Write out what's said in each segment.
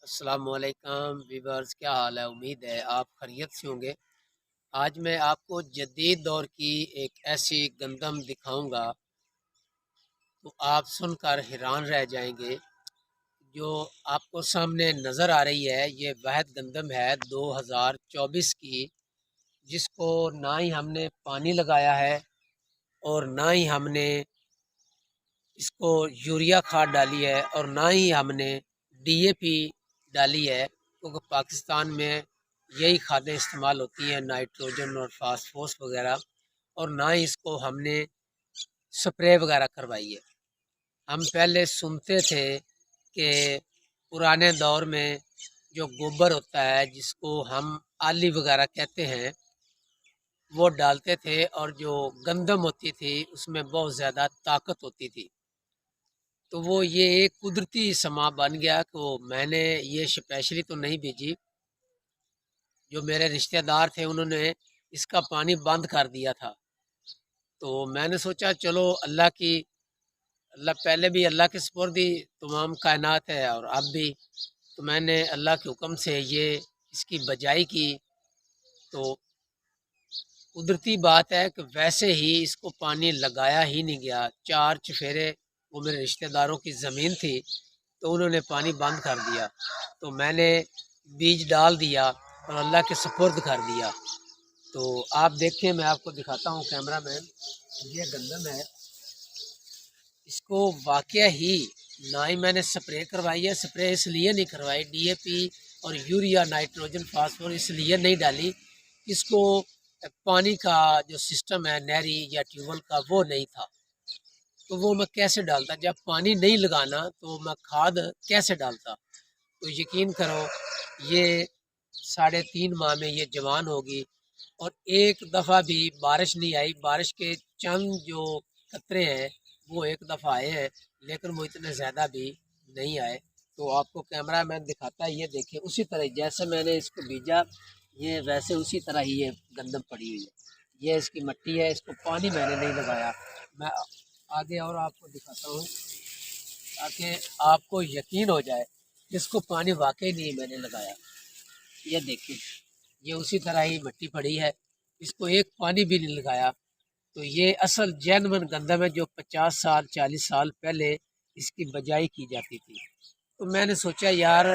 السلام علیکم ویورز، کیا حال ہے؟ امید ہے آپ خیریت سے ہوں گے۔ آج میں آپ کو جدید دور کی ایک ایسی گندم دکھاؤں گا تو آپ سن کر حیران رہ جائیں گے۔ جو آپ کو سامنے نظر آ رہی ہے یہ واحد گندم ہے 2024 کی، جس کو نہ ہی ہم نے پانی لگایا ہے اور نہ ہی ہم نے اس کو یوریا کھاد ڈالی ہے اور نہ ہی ہم نے ڈی اے پی ڈالی ہے، کیونکہ پاکستان میں یہی کھادیں استعمال ہوتی ہیں، نائٹروجن اور فاسفورس وغیرہ، اور نہ ہی اس کو ہم نے سپرے وغیرہ کروائی ہے۔ ہم پہلے سنتے تھے کہ پرانے دور میں جو گوبر ہوتا ہے، جس کو ہم آلی وغیرہ کہتے ہیں، وہ ڈالتے تھے، اور جو گندم ہوتی تھی اس میں بہت زیادہ طاقت ہوتی تھی۔ تو وہ یہ ایک قدرتی سما بن گیا کہ میں نے یہ اسپیشلی تو نہیں بھیجی، جو میرے رشتہ دار تھے انہوں نے اس کا پانی بند کر دیا تھا۔ تو میں نے سوچا چلو اللہ پہلے بھی اللہ کے سپرد ہی تمام کائنات ہے اور اب بھی، تو میں نے اللہ کے حکم سے یہ اس کی بجائی کی۔ تو قدرتی بات ہے کہ ویسے ہی اس کو پانی لگایا ہی نہیں گیا، چار چفیرے وہ میرے رشتہ داروں کی زمین تھی تو انہوں نے پانی بند کر دیا، تو میں نے بیج ڈال دیا اور اللہ کے سپرد کر دیا۔ تو آپ دیکھیں، میں آپ کو دکھاتا ہوں کیمرہ مین، یہ گندم ہے، اس کو واقعہ ہی نہ ہی میں نے سپرے کروائی ہے، سپرے اس لیے نہیں کروائی، ڈی اے پی اور یوریا نائٹروجن فاسفور اس لیے نہیں ڈالی، اس کو پانی کا جو سسٹم ہے نہری یا ٹیوب ویل کا وہ نہیں تھا، تو وہ میں کیسے ڈالتا؟ جب پانی نہیں لگانا تو میں کھاد کیسے ڈالتا؟ تو یقین کرو یہ 3.5 ماہ میں یہ جوان ہوگی، اور ایک دفعہ بھی بارش نہیں آئی۔ بارش کے چند جو قطرے ہیں وہ ایک دفعہ آئے ہیں، لیکن وہ اتنے زیادہ بھی نہیں آئے۔ تو آپ کو کیمرہ مین دکھاتا ہے، یہ دیکھیں اسی طرح جیسے میں نے اس کو بیجا، یہ ویسے اسی طرح ہی یہ گندم پڑی ہوئی ہے۔ یہ اس کی مٹی ہے، اس کو پانی میں نے نہیں لگایا۔ میں آگے اور آپ کو دکھاتا ہوں تاکہ آپ کو یقین ہو جائے کہ اس کو پانی واقعی نہیں میں نے لگایا۔ یہ دیکھیں، یہ اسی طرح ہی مٹی پڑی ہے، اس کو ایک پانی بھی نہیں لگایا۔ تو یہ اصل جینون گندم ہے جو 50 سال 40 سال پہلے اس کی بجائی کی جاتی تھی۔ تو میں نے سوچا یار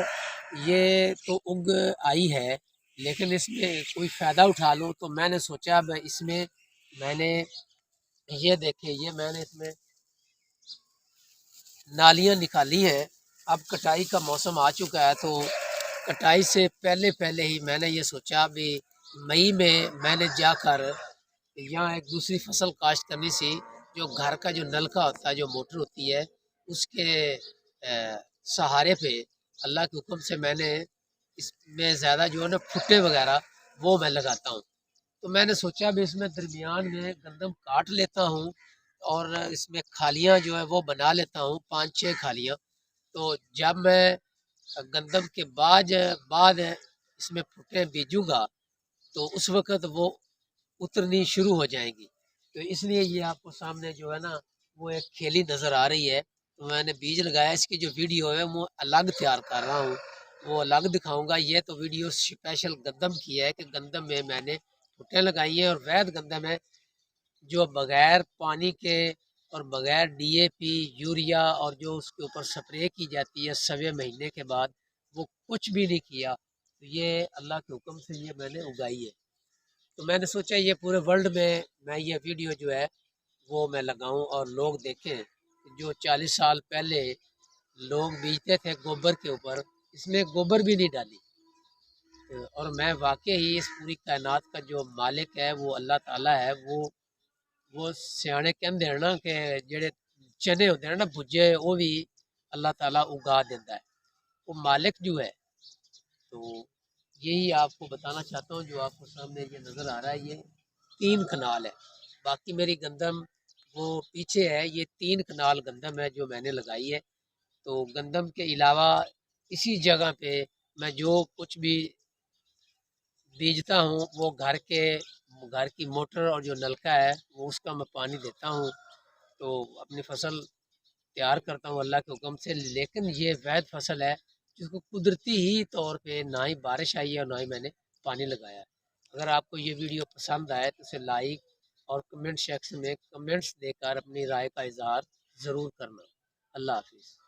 یہ تو اگ آئی ہے، لیکن اس میں کوئی فائدہ اٹھا لوں، تو میں نے سوچا میں نے یہ دیکھیں، یہ میں نے اس میں نالیاں نکالی ہیں۔ اب کٹائی کا موسم آ چکا ہے، تو کٹائی سے پہلے ہی میں نے یہ سوچا بھی مئی میں میں نے جا کر یہاں ایک دوسری فصل کاشت کرنی سی، جو گھر کا جو نلکا ہوتا ہے، جو موٹر ہوتی ہے، اس کے سہارے پہ اللہ کے حکم سے میں نے اس میں زیادہ جو ہے نا پھٹے وغیرہ وہ میں لگاتا ہوں۔ تو میں نے سوچا بھی اس میں درمیان میں گندم کاٹ لیتا ہوں اور اس میں کھالیاں جو ہے وہ بنا لیتا ہوں، 5-6 کھالیاں۔ تو جب میں گندم کے بعد اس میں پھٹے بیجوں گا تو اس وقت وہ اترنی شروع ہو جائیں گی۔ تو اس لیے یہ آپ کو سامنے جو ہے نا وہ ایک کھیلی نظر آ رہی ہے، تو میں نے بیج لگایا۔ اس کی جو ویڈیو ہے وہ الگ تیار کر رہا ہوں، وہ الگ دکھاؤں گا۔ یہ تو ویڈیو اسپیشل گندم کی ہے کہ گندم میں نے پھٹے لگائی ہیں، اور وید گندم ہے جو بغیر پانی کے اور بغیر ڈی اے پی یوریا اور جو اس کے اوپر سپرے کی جاتی ہے 1.25 مہینے کے بعد، وہ کچھ بھی نہیں کیا۔ تو یہ اللہ کے حکم سے یہ میں نے اگائی ہے۔ تو میں نے سوچا یہ پورے ورلڈ میں یہ ویڈیو جو ہے وہ میں لگاؤں اور لوگ دیکھیں۔ جو 40 سال پہلے لوگ بیجتے تھے گوبر کے اوپر، اس میں گوبر بھی نہیں ڈالی، اور میں واقعی اس پوری کائنات کا جو مالک ہے وہ اللہ تعالیٰ ہے۔ وہ سیانے کہندے ہیں نا کہ جڑے چنے ہوتے ہیں نا بھجے، وہ بھی اللہ تعالیٰ اگا دیتا ہے، وہ مالک جو ہے۔ تو یہی آپ کو بتانا چاہتا ہوں، جو آپ کو سامنے یہ نظر آ رہا ہے یہ 3 کنال ہے۔ باقی میری گندم وہ پیچھے ہے، یہ 3 کنال گندم ہے جو میں نے لگائی ہے۔ تو گندم کے علاوہ اسی جگہ پہ میں جو کچھ بھی بیجتا ہوں وہ گھر کی موٹر اور جو نلکا ہے وہ اس کا میں پانی دیتا ہوں، تو اپنی فصل تیار کرتا ہوں اللہ کے حکم سے۔ لیکن یہ وید فصل ہے جس کو قدرتی ہی طور پہ نہ ہی بارش آئی ہے اور نہ ہی میں نے پانی لگایا ہے۔ اگر آپ کو یہ ویڈیو پسند آئے تو اسے لائک اور کمنٹ سیکشن میں کمنٹس دے کر اپنی رائے کا اظہار ضرور کرنا۔ اللہ حافظ۔